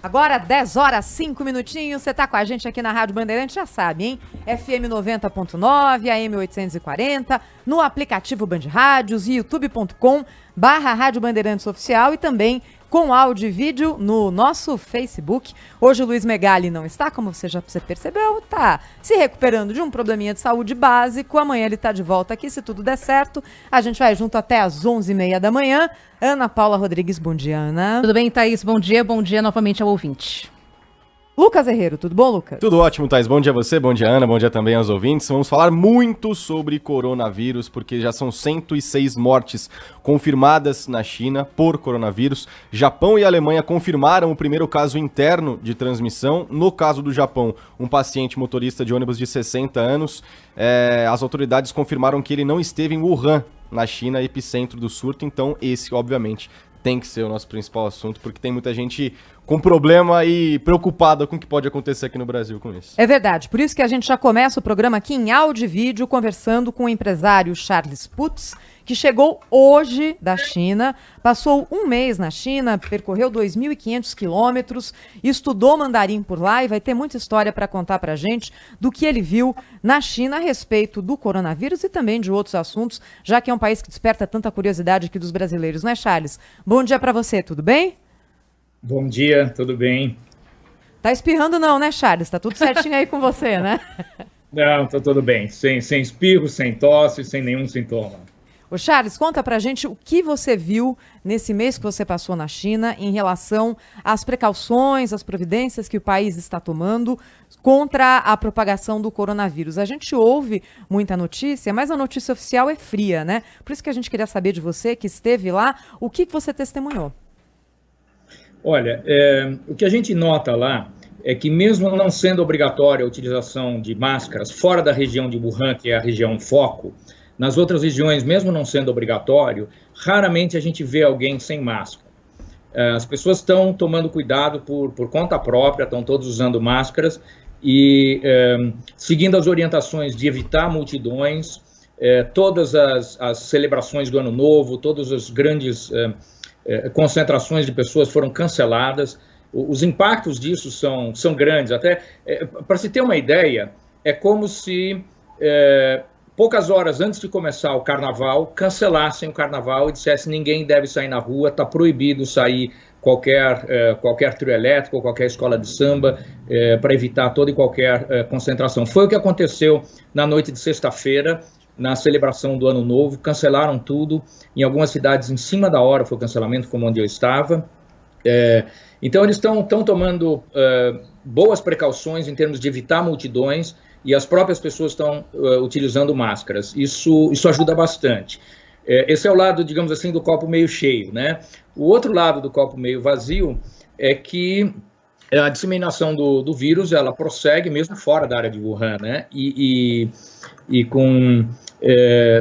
Agora, 10 horas, 5 minutinhos, você tá com a gente aqui na Rádio Bandeirantes, já sabe, hein? FM 90.9, AM 840, no aplicativo Band Rádios, youtube.com/Rádio Bandeirantes Oficial e também com áudio e vídeo no nosso Facebook. Hoje o Luiz Megali não está, como você já percebeu, tá se recuperando de um probleminha de saúde básico. Amanhã ele tá de volta aqui, se tudo der certo. A gente vai junto até às 11h30 da manhã. Ana Paula Rodrigues, bom dia, Ana. Tudo bem, Thaís? Bom dia novamente ao ouvinte. Lucas Herrero, tudo bom, Lucas? Tudo ótimo, Thaís. Bom dia a você, bom dia, Ana, bom dia também aos ouvintes. Vamos falar muito sobre coronavírus, porque já são 106 mortes confirmadas na China por coronavírus. Japão e Alemanha confirmaram o primeiro caso interno de transmissão. No caso do Japão, um paciente motorista de ônibus de 60 anos. As autoridades confirmaram que ele não esteve em Wuhan, na China, epicentro do surto. Então, esse, obviamente, tem que ser o nosso principal assunto, porque tem muita gente com problema e preocupada com o que pode acontecer aqui no Brasil com isso. É verdade, por isso que a gente já começa o programa aqui em áudio e vídeo, conversando com o empresário Charles Putz, que chegou hoje da China, passou um mês na China, percorreu 2.500 quilômetros, estudou mandarim por lá e vai ter muita história para contar para a gente do que ele viu na China a respeito do coronavírus e também de outros assuntos, já que é um país que desperta tanta curiosidade aqui dos brasileiros, não é, Charles? Bom dia para você, tudo bem? Bom dia, tudo bem? Tá espirrando não, né, Charles? Tá tudo certinho aí com você, né? Não, tá tudo bem. Sem espirro, sem tosse, sem nenhum sintoma. Ô Charles, conta pra gente o que você viu nesse mês que você passou na China em relação às precauções, às providências que o país está tomando contra a propagação do coronavírus. A gente ouve muita notícia, mas a notícia oficial é fria, né? Por isso que a gente queria saber de você, que esteve lá, o que você testemunhou? Olha, o que a gente nota lá é que mesmo não sendo obrigatória a utilização de máscaras fora da região de Wuhan, que é a região foco, nas outras regiões, mesmo não sendo obrigatório, raramente a gente vê alguém sem máscara. As pessoas estão tomando cuidado por conta própria, estão todos usando máscaras e seguindo as orientações de evitar multidões, todas as celebrações do Ano Novo, todas as grandes concentrações de pessoas foram canceladas. Os impactos disso são grandes. Até para se ter uma ideia, é como se poucas horas antes de começar o carnaval, cancelassem o carnaval e dissessem ninguém deve sair na rua, está proibido sair qualquer trio elétrico, qualquer escola de samba, para evitar toda e qualquer concentração. Foi o que aconteceu na noite de sexta-feira, na celebração do Ano Novo, cancelaram tudo, em algumas cidades em cima da hora foi o cancelamento, como onde eu estava. Então eles estão tomando boas precauções em termos de evitar multidões e as próprias pessoas estão utilizando máscaras. Isso ajuda bastante. Esse é o lado, digamos assim, do copo meio cheio, né? O outro lado do copo meio vazio é que a disseminação do vírus, ela prossegue mesmo fora da área de Wuhan, né? E com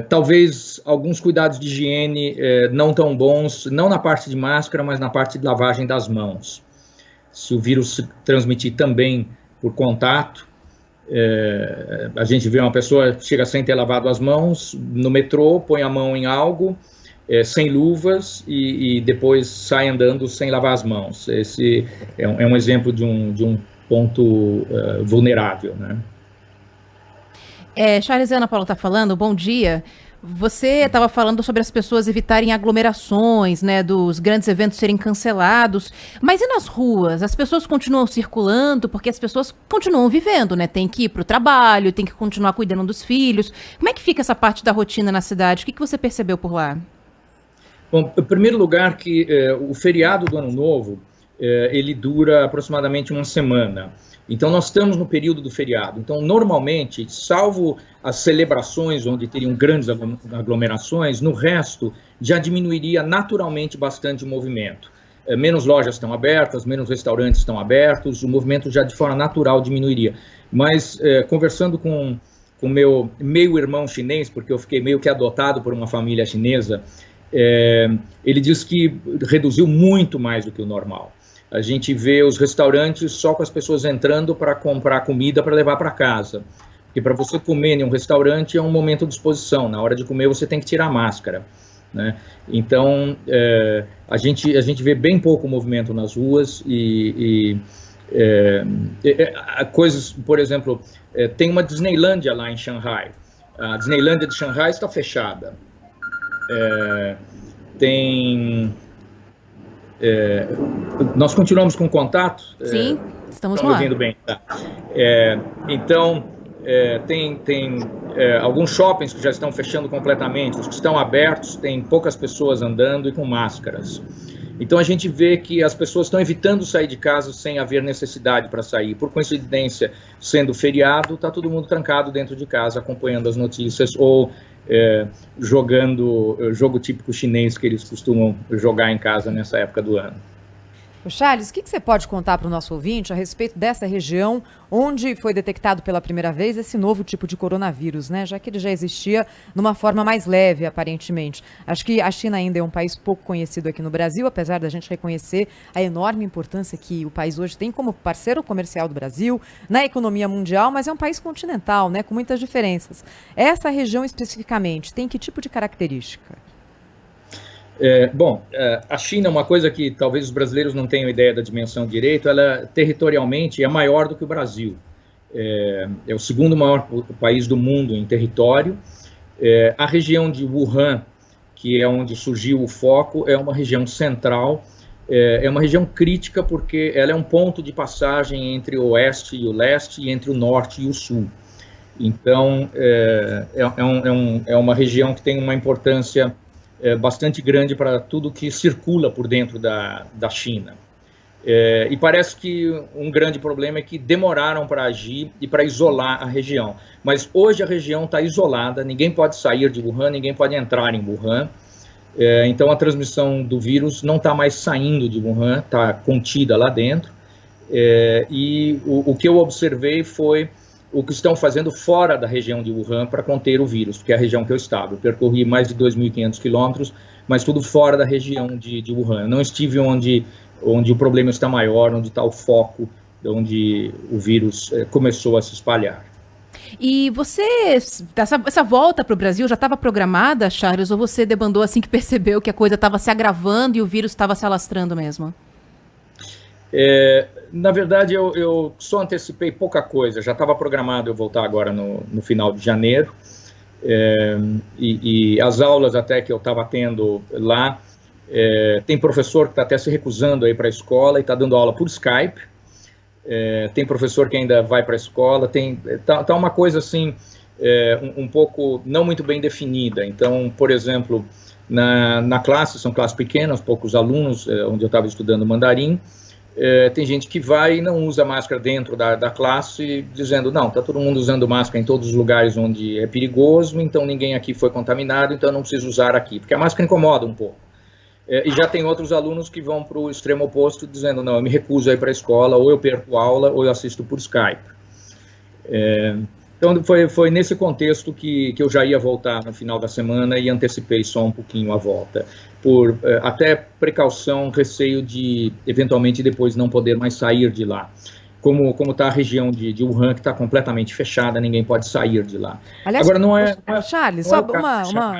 talvez alguns cuidados de higiene não tão bons, não na parte de máscara, mas na parte de lavagem das mãos. Se o vírus se transmitir também por contato, a gente vê uma pessoa chega sem ter lavado as mãos no metrô, põe a mão em algo, sem luvas e depois sai andando sem lavar as mãos. Esse é um exemplo de um ponto vulnerável, né? Charles, Ana Paula está falando, bom dia. Você estava falando sobre as pessoas evitarem aglomerações, né, dos grandes eventos serem cancelados, mas e nas ruas? As pessoas continuam circulando porque as pessoas continuam vivendo, né? Tem que ir para o trabalho, tem que continuar cuidando dos filhos. Como é que fica essa parte da rotina na cidade? O que você percebeu por lá? Bom, em primeiro lugar, que o feriado do Ano Novo, ele dura aproximadamente uma semana. Então, nós estamos no período do feriado. Então, normalmente, salvo as celebrações onde teriam grandes aglomerações, no resto já diminuiria naturalmente bastante o movimento. Menos lojas estão abertas, menos restaurantes estão abertos, o movimento já de forma natural diminuiria. Mas, conversando com meu meio-irmão chinês, porque eu fiquei meio que adotado por uma família chinesa, ele diz que reduziu muito mais do que o normal. A gente vê os restaurantes só com as pessoas entrando para comprar comida para levar para casa. Porque para você comer em um restaurante é um momento de exposição. Na hora de comer você tem que tirar a máscara. né? Então, a gente vê bem pouco movimento nas ruas coisas, por exemplo, tem uma Disneylândia lá em Xangai. A Disneylândia de Xangai está fechada. Nós continuamos com contato? Sim, estamos me ouvindo bem. Tá. Então, tem alguns shoppings que já estão fechando completamente, os que estão abertos tem poucas pessoas andando e com máscaras. Então a gente vê que as pessoas estão evitando sair de casa sem haver necessidade para sair. Por coincidência, sendo feriado, está todo mundo trancado dentro de casa, acompanhando as notícias ou jogando jogo típico chinês que eles costumam jogar em casa nessa época do ano. Charles, o que você pode contar para o nosso ouvinte a respeito dessa região onde foi detectado pela primeira vez esse novo tipo de coronavírus, né? Já que ele já existia numa forma mais leve, aparentemente. Acho que a China ainda é um país pouco conhecido aqui no Brasil, apesar da gente reconhecer a enorme importância que o país hoje tem como parceiro comercial do Brasil, na economia mundial, mas é um país continental, né? Com muitas diferenças. Essa região especificamente tem que tipo de característica? A China é uma coisa que talvez os brasileiros não tenham ideia da dimensão direito, ela territorialmente é maior do que o Brasil. É o segundo maior país do mundo em território. A região de Wuhan, que é onde surgiu o foco, é uma região central, é uma região crítica porque ela é um ponto de passagem entre o oeste e o leste e entre o norte e o sul. Então, é uma região que tem uma importância bastante grande para tudo que circula por dentro da China. E parece que um grande problema é que demoraram para agir e para isolar a região. Mas hoje a região está isolada, ninguém pode sair de Wuhan, ninguém pode entrar em Wuhan. Então a transmissão do vírus não está mais saindo de Wuhan, está contida lá dentro. E o que eu observei foi o que estão fazendo fora da região de Wuhan para conter o vírus, que é a região que eu estava. Eu percorri mais de 2.500 quilômetros, mas tudo fora da região de Wuhan. Eu não estive onde o problema está maior, onde está o foco, onde o vírus começou a se espalhar. E você, essa volta para o Brasil já estava programada, Charles, ou você debandou assim que percebeu que a coisa estava se agravando e o vírus estava se alastrando mesmo? Na verdade, eu só antecipei pouca coisa. Já estava programado eu voltar agora no final de janeiro. E as aulas até que eu estava tendo lá, tem professor que está até se recusando a ir para a escola e está dando aula por Skype. Tem professor que ainda vai para a escola. Tá uma coisa assim, um pouco não muito bem definida. Então, por exemplo, na classe, são classes pequenas, poucos alunos, onde eu estava estudando mandarim. Tem gente que vai e não usa máscara dentro da classe, dizendo, não, está todo mundo usando máscara em todos os lugares onde é perigoso, então ninguém aqui foi contaminado, então eu não preciso usar aqui, porque a máscara incomoda um pouco. E já tem outros alunos que vão para o extremo oposto, dizendo, não, eu me recuso a ir para a escola, ou eu perco aula, ou eu assisto por Skype. Então foi nesse contexto que eu já ia voltar no final da semana e antecipei só um pouquinho a volta. Por até precaução, receio de eventualmente depois não poder mais sair de lá. Como está a região de Wuhan, que está completamente fechada, ninguém pode sair de lá. Aliás, agora não é... Charles, só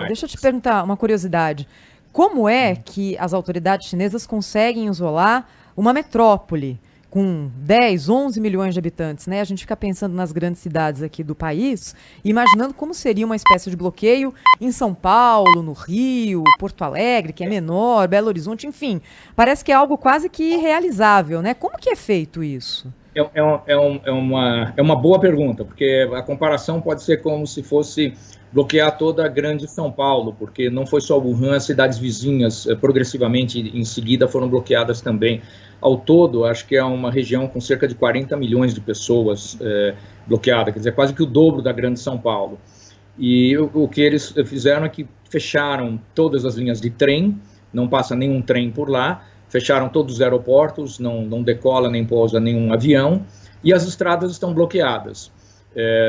deixa eu te perguntar uma curiosidade. Como é que as autoridades chinesas conseguem isolar uma metrópole com 10, 11 milhões de habitantes, né? A gente fica pensando nas grandes cidades aqui do país, imaginando como seria uma espécie de bloqueio em São Paulo, no Rio, Porto Alegre, que é menor, Belo Horizonte, enfim. Parece que é algo quase que irrealizável, né? Como que é feito isso? É uma boa pergunta, porque a comparação pode ser como se fosse bloquear toda a grande São Paulo, porque não foi só Wuhan, as cidades vizinhas progressivamente em seguida foram bloqueadas também. Ao todo, acho que é uma região com cerca de 40 milhões de pessoas bloqueadas, quer dizer, quase que o dobro da grande São Paulo. E o que eles fizeram é que fecharam todas as linhas de trem, não passa nenhum trem por lá, fecharam todos os aeroportos, não decola nem pousa nenhum avião, e as estradas estão bloqueadas.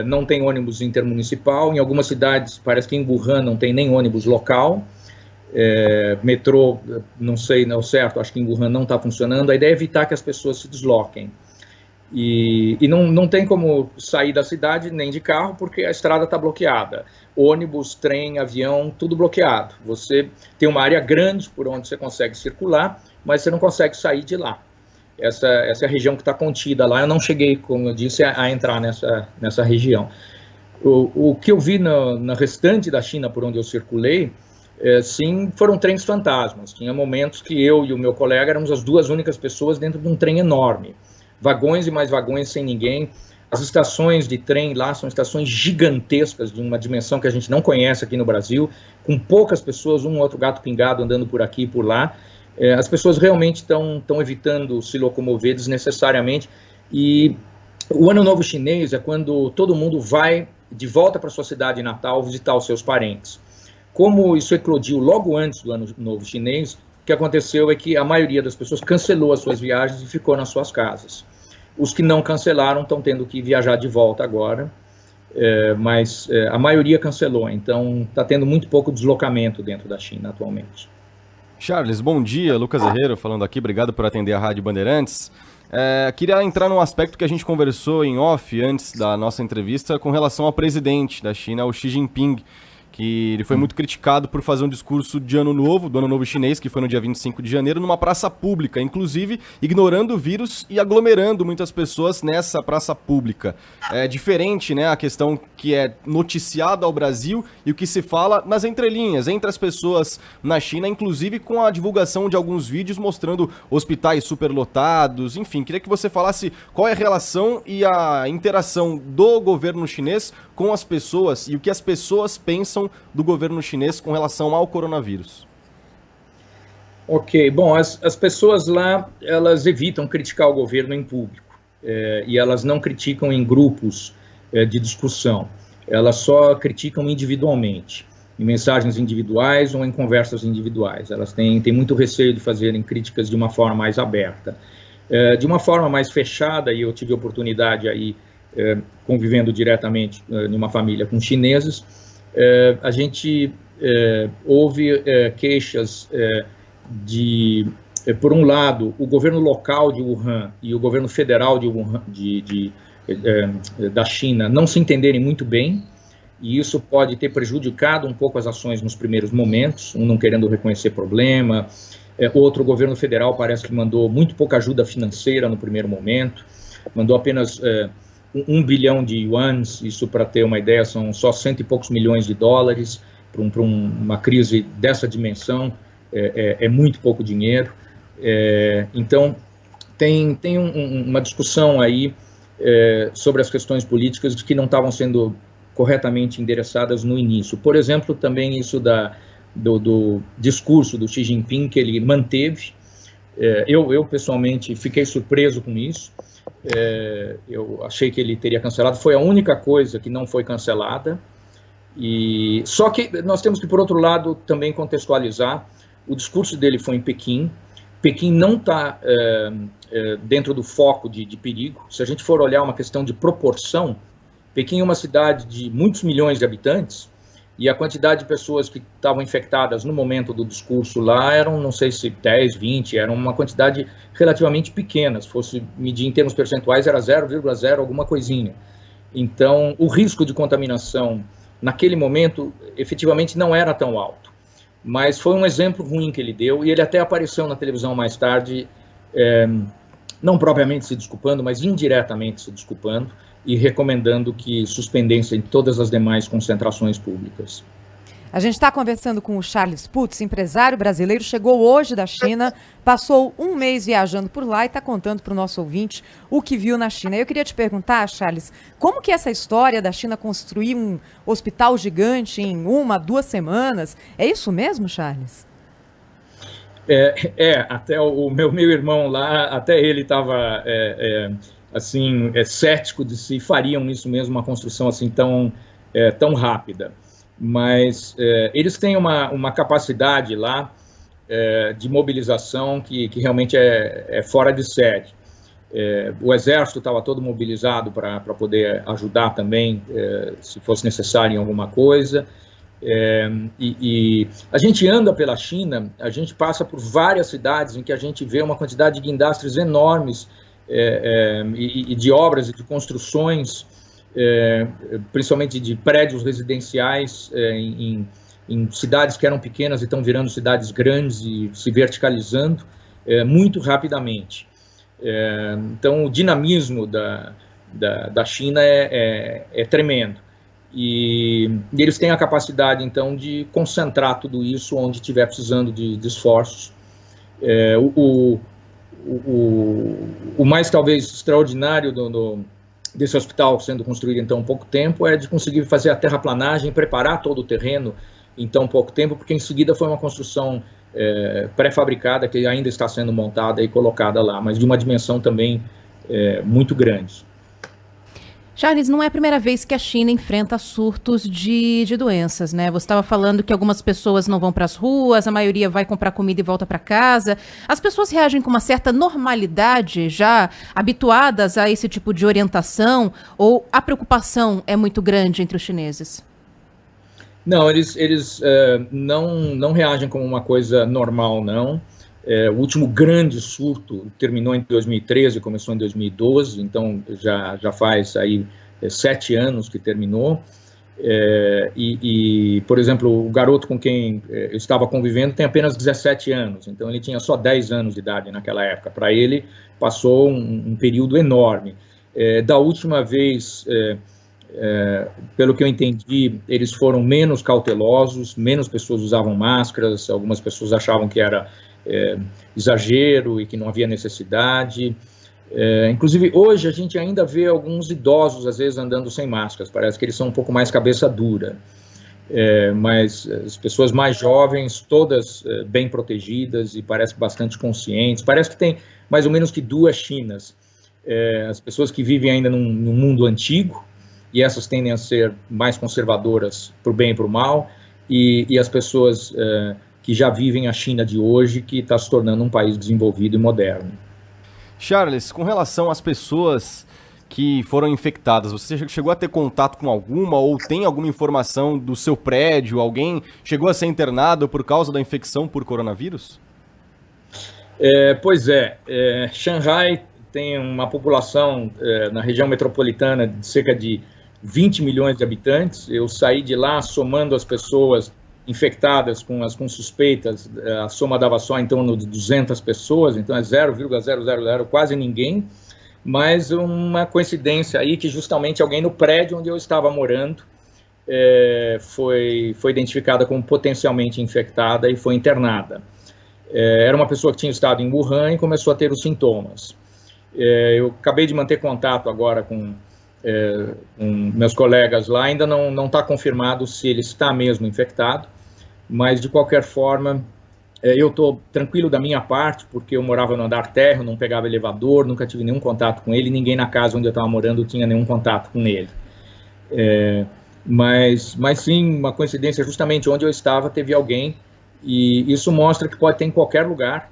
Não tem ônibus intermunicipal, em algumas cidades, parece que em Wuhan não tem nem ônibus local, metrô, não sei, não é certo, acho que em Wuhan não está funcionando. A ideia é evitar que as pessoas se desloquem. E não tem como sair da cidade nem de carro, porque a estrada está bloqueada. Ônibus, trem, avião, tudo bloqueado. Você tem uma área grande por onde você consegue circular, mas você não consegue sair de lá. Essa é a região que está contida lá. Eu não cheguei, como eu disse, a entrar nessa região. O que eu vi na restante da China, por onde eu circulei, sim, foram trens fantasmas. Tinha momentos que eu e o meu colega éramos as duas únicas pessoas dentro de um trem enorme. Vagões e mais vagões sem ninguém. As estações de trem lá são estações gigantescas, de uma dimensão que a gente não conhece aqui no Brasil, com poucas pessoas, um ou outro gato pingado andando por aqui e por lá. As pessoas realmente estão evitando se locomover desnecessariamente. E o Ano Novo Chinês é quando todo mundo vai de volta para sua cidade natal visitar os seus parentes. Como isso eclodiu logo antes do Ano Novo Chinês, o que aconteceu é que a maioria das pessoas cancelou as suas viagens e ficou nas suas casas. Os que não cancelaram estão tendo que viajar de volta agora, mas a maioria cancelou, então está tendo muito pouco deslocamento dentro da China atualmente. Charles, bom dia. Lucas Herrero falando aqui, obrigado por atender a Rádio Bandeirantes. Queria entrar num aspecto que a gente conversou em off antes da nossa entrevista com relação ao presidente da China, o Xi Jinping, que ele foi muito criticado por fazer um discurso de Ano Novo, do Ano Novo Chinês, que foi no dia 25 de janeiro, numa praça pública, inclusive ignorando o vírus e aglomerando muitas pessoas nessa praça pública. É diferente, né, a questão que é noticiada ao Brasil e o que se fala nas entrelinhas, entre as pessoas na China, inclusive com a divulgação de alguns vídeos mostrando hospitais superlotados, enfim. Queria que você falasse qual é a relação e a interação do governo chinês com as pessoas e o que as pessoas pensam do governo chinês com relação ao coronavírus. Ok, bom, as pessoas lá, elas evitam criticar o governo em público, e elas não criticam em grupos de discussão, elas só criticam individualmente, em mensagens individuais ou em conversas individuais. Elas têm muito receio de fazerem críticas de uma forma mais aberta. De uma forma mais fechada, e eu tive a oportunidade aí, convivendo diretamente em uma família com chineses, a gente houve queixas por um lado, o governo local de Wuhan e o governo federal de Wuhan, da China não se entenderem muito bem, e isso pode ter prejudicado um pouco as ações nos primeiros momentos, um não querendo reconhecer problema, outro, o governo federal parece que mandou muito pouca ajuda financeira no primeiro momento, mandou apenas 1 bilhão de yuans, isso para ter uma ideia são só $100 e poucos milhões para uma crise dessa dimensão, é muito pouco dinheiro. Então tem uma discussão aí sobre as questões políticas que não estavam sendo corretamente endereçadas no início. Por exemplo, também isso do discurso do Xi Jinping que ele manteve. Eu pessoalmente fiquei surpreso com isso. Eu achei que ele teria cancelado, foi a única coisa que não foi cancelada, e só que nós temos que, por outro lado, também contextualizar, o discurso dele foi em Pequim. Pequim não está dentro do foco de perigo. Se a gente for olhar uma questão de proporção, Pequim é uma cidade de muitos milhões de habitantes, e a quantidade de pessoas que estavam infectadas no momento do discurso lá eram, não sei se 10, 20, era uma quantidade relativamente pequena. Se fosse medir em termos percentuais, era 0,0 alguma coisinha. Então, o risco de contaminação naquele momento, efetivamente, não era tão alto. Mas foi um exemplo ruim que ele deu, e ele até apareceu na televisão mais tarde, não propriamente se desculpando, mas indiretamente se desculpando, e recomendando que suspendessem todas as demais concentrações públicas. A gente está conversando com o Charles Putz, empresário brasileiro, chegou hoje da China, passou um mês viajando por lá e está contando para o nosso ouvinte o que viu na China. Eu queria te perguntar, Charles, como que essa história da China construir um hospital gigante em 1, 2 semanas, é isso mesmo, Charles? Até o meu irmão lá, até ele estava assim, cético de se fariam isso mesmo, uma construção assim tão rápida. Mas eles têm uma capacidade lá de mobilização que realmente é fora de série. O exército estava todo mobilizado para poder ajudar também, se fosse necessário em alguma coisa. E a gente anda pela China, a gente passa por várias cidades em que a gente vê uma quantidade de guindastres enormes e de obras e de construções, principalmente de prédios residenciais em cidades que eram pequenas e estão virando cidades grandes e se verticalizando muito rapidamente. Então, o dinamismo da China é tremendo. E eles têm a capacidade, então, de concentrar tudo isso onde estiver precisando de esforços. O mais, talvez, extraordinário desse hospital sendo construído em tão pouco tempo é de conseguir fazer a terraplanagem, preparar todo o terreno em tão pouco tempo, porque em seguida foi uma construção pré-fabricada que ainda está sendo montada e colocada lá, mas de uma dimensão também muito grande. Charles, não é a primeira vez que a China enfrenta surtos de doenças, né? Você estava falando que algumas pessoas não vão para as ruas, a maioria vai comprar comida e volta para casa. As pessoas reagem com uma certa normalidade, já habituadas a esse tipo de orientação, ou a preocupação é muito grande entre os chineses? Não, eles não reagem como uma coisa normal, não. O último grande surto terminou em 2013, começou em 2012, então já faz aí 7 anos que terminou. Por exemplo, o garoto com quem eu estava convivendo tem apenas 17 anos, então ele tinha só 10 anos de idade naquela época. Para ele, passou um período enorme. Da última vez, pelo que eu entendi, eles foram menos cautelosos, menos pessoas usavam máscaras, algumas pessoas achavam que era exagero e que não havia necessidade. Inclusive, hoje a gente ainda vê alguns idosos, às vezes, andando sem máscaras. Parece que eles são um pouco mais cabeça dura. Mas as pessoas mais jovens, todas bem protegidas e parece bastante conscientes. Parece que tem mais ou menos que 2 Chinas. As pessoas que vivem ainda num mundo antigo, e essas tendem a ser mais conservadoras para o bem e para o mal, e as pessoas que já vivem a China de hoje, que está se tornando um país desenvolvido e moderno. Charles, com relação às pessoas que foram infectadas, você chegou a ter contato com alguma ou tem alguma informação do seu prédio? Alguém chegou a ser internado por causa da infecção por coronavírus? Pois é. Xangai tem uma população na região metropolitana de cerca de 20 milhões de habitantes. Eu saí de lá somando as pessoas infectadas com suspeitas, a soma dava só em torno de 200 pessoas, então é 0,000 quase ninguém, mas uma coincidência aí que justamente alguém no prédio onde eu estava morando foi identificada como potencialmente infectada e foi internada. Era uma pessoa que tinha estado em Wuhan e começou a ter os sintomas. Eu acabei de manter contato agora com meus colegas lá, ainda não está confirmado se ele está mesmo infectado, mas de qualquer forma eu estou tranquilo da minha parte, porque eu morava no andar térreo, não pegava elevador, nunca tive nenhum contato com ele, ninguém na casa onde eu estava morando tinha nenhum contato com ele. Mas sim, uma coincidência, justamente onde eu estava teve alguém, e isso mostra que pode ter em qualquer lugar,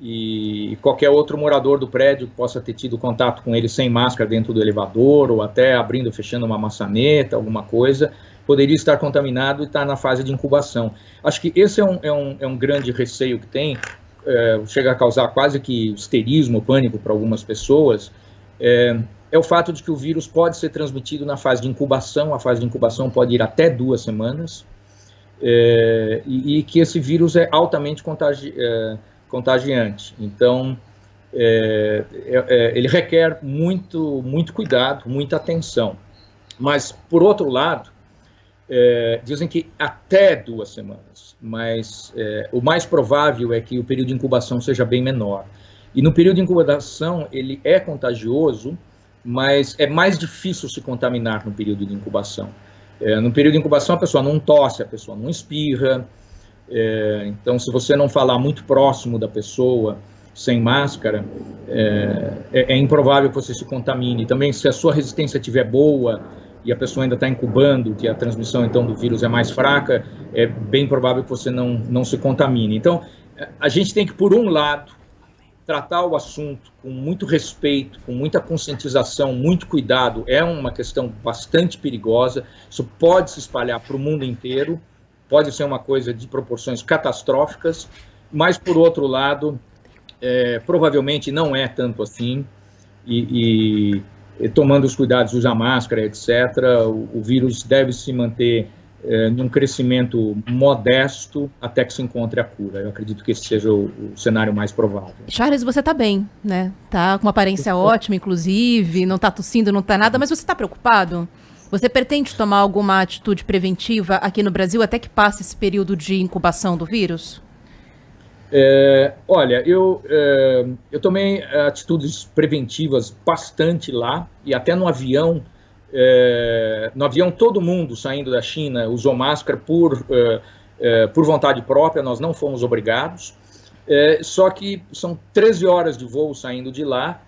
e qualquer outro morador do prédio que possa ter tido contato com ele sem máscara dentro do elevador, ou até abrindo ou fechando uma maçaneta, alguma coisa, poderia estar contaminado e estar na fase de incubação. Acho que esse é um grande receio que tem, chega a causar quase que histerismo, pânico para algumas pessoas, é o fato de que o vírus pode ser transmitido na fase de incubação, a fase de incubação pode ir até 2 semanas, e que esse vírus é altamente contagiante. Então, ele requer muito cuidado, muita atenção. Mas, por outro lado, dizem que até 2 semanas, mas o mais provável é que o período de incubação seja bem menor. E no período de incubação, ele é contagioso, mas é mais difícil se contaminar no período de incubação. No período de incubação, a pessoa não tosse, a pessoa não espirra. Então, se você não falar muito próximo da pessoa, sem máscara, é improvável que você se contamine. Também, se a sua resistência estiver boa e a pessoa ainda está incubando, que a transmissão, então, do vírus é mais fraca, é bem provável que você não se contamine. Então, a gente tem que, por um lado, tratar o assunto com muito respeito, com muita conscientização, muito cuidado. É uma questão bastante perigosa, isso pode se espalhar para o mundo inteiro, pode ser uma coisa de proporções catastróficas, mas, por outro lado, provavelmente não é tanto assim. e tomando os cuidados, usar máscara, etc., o vírus deve se manter num crescimento modesto até que se encontre a cura. Eu acredito que esse seja o cenário mais provável. Charles, você tá bem, né? Tá com uma aparência ótima, inclusive, não tá tossindo, não tá nada, mas você tá preocupado? Você pretende tomar alguma atitude preventiva aqui no Brasil até que passe esse período de incubação do vírus? Olha, eu tomei atitudes preventivas bastante lá, e até no avião. No avião, todo mundo saindo da China usou máscara por vontade própria, nós não fomos obrigados. Só que são 13 horas de voo saindo de lá,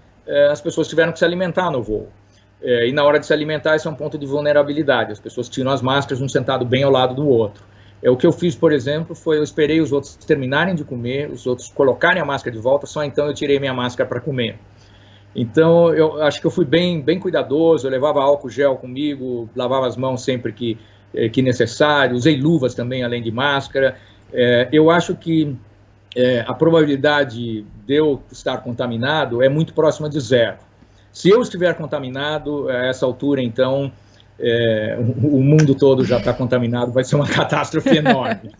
as pessoas tiveram que se alimentar no voo. E na hora de se alimentar, esse é um ponto de vulnerabilidade, as pessoas tiram as máscaras, um sentado bem ao lado do outro. O que eu fiz, por exemplo, foi eu esperei os outros terminarem de comer, os outros colocarem a máscara de volta, só então eu tirei minha máscara para comer. Então, eu acho que eu fui bem cuidadoso, eu levava álcool gel comigo, lavava as mãos sempre que necessário, usei luvas também, além de máscara. Eu acho que a probabilidade de eu estar contaminado é muito próxima de zero. Se eu estiver contaminado, a essa altura, então, o mundo todo já está contaminado, vai ser uma catástrofe enorme.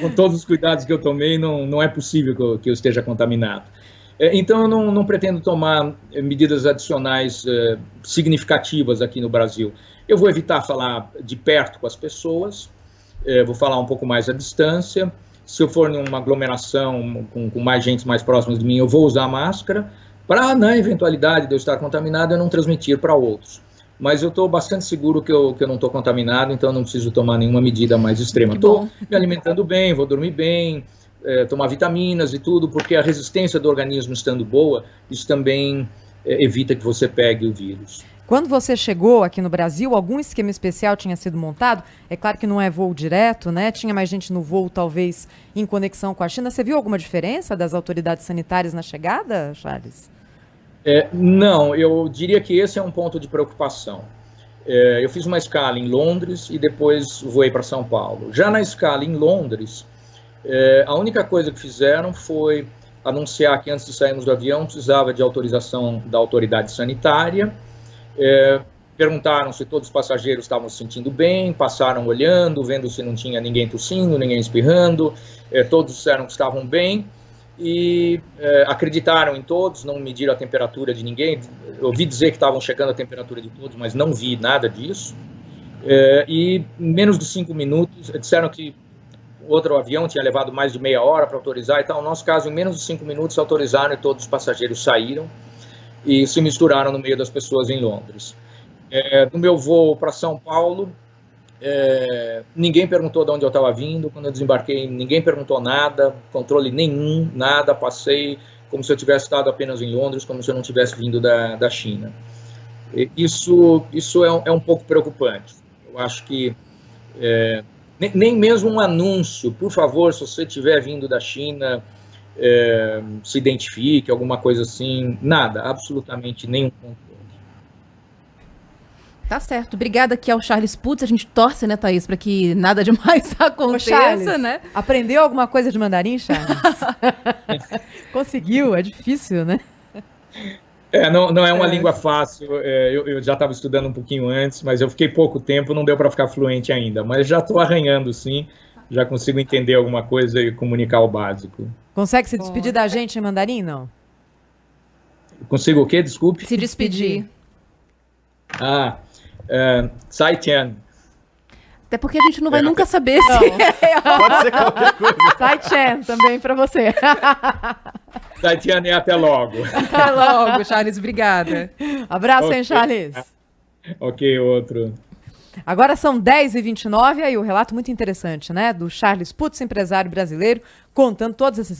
Com todos os cuidados que eu tomei, não é possível que eu esteja contaminado. Então, eu não pretendo tomar medidas adicionais significativas aqui no Brasil. Eu vou evitar falar de perto com as pessoas, vou falar um pouco mais à distância. Se eu for numa aglomeração com mais gente mais próxima de mim, eu vou usar máscara, para, na eventualidade de eu estar contaminado, eu não transmitir para outros. Mas eu estou bastante seguro que eu não estou contaminado, então não preciso tomar nenhuma medida mais extrema. Estou me alimentando bem, vou dormir bem, tomar vitaminas e tudo, porque a resistência do organismo estando boa, isso também evita que você pegue o vírus. Quando você chegou aqui no Brasil, algum esquema especial tinha sido montado? É claro que não é voo direto, né? Tinha mais gente no voo, talvez, em conexão com a China. Você viu alguma diferença das autoridades sanitárias na chegada, Charles? Não, eu diria que esse é um ponto de preocupação. Eu fiz uma escala em Londres e depois voei para São Paulo. Já na escala em Londres, a única coisa que fizeram foi anunciar que antes de sairmos do avião precisava de autorização da autoridade sanitária. Perguntaram se todos os passageiros estavam se sentindo bem, passaram olhando, vendo se não tinha ninguém tossindo, ninguém espirrando, todos disseram que estavam bem e acreditaram em todos, não mediram a temperatura de ninguém. Eu ouvi dizer que estavam checando a temperatura de todos, mas não vi nada disso. E em menos de 5 minutos, disseram que o outro avião tinha levado mais de meia hora para autorizar e tal. No nosso caso, em menos de 5 minutos autorizaram e todos os passageiros saíram e se misturaram no meio das pessoas em Londres. No meu voo para São Paulo, ninguém perguntou de onde eu estava vindo. Quando eu desembarquei, ninguém perguntou nada, controle nenhum, nada. Passei como se eu tivesse estado apenas em Londres, como se eu não tivesse vindo da China. Isso é um pouco preocupante. Eu acho que nem mesmo um anúncio, por favor, se você estiver vindo da China, se identifique, alguma coisa assim, nada, absolutamente nenhum controle. Tá certo. Obrigada aqui ao Charles Putz. A gente torce, né, Thaís, para que nada demais aconteça, Charles, né? Aprendeu alguma coisa de mandarim, Charles? Conseguiu, é difícil, né? Não é uma língua fácil. Eu já estava estudando um pouquinho antes, mas eu fiquei pouco tempo, não deu para ficar fluente ainda. Mas já estou arranhando, sim. Já consigo entender alguma coisa e comunicar o básico. Consegue se despedir da gente em mandarim, não? Consigo o quê? Desculpe. Se despedir. Sai Tian. Até porque a gente não vai nunca saber se Pode ser qualquer coisa. Sai Chen também para você. Sai Tian e até logo. Até logo, Charles. Obrigada. Abraço, hein, Charles? Ok, outro. Agora são 10h29, aí o relato muito interessante, né? Do Charles Putz, empresário brasileiro, contando todas essas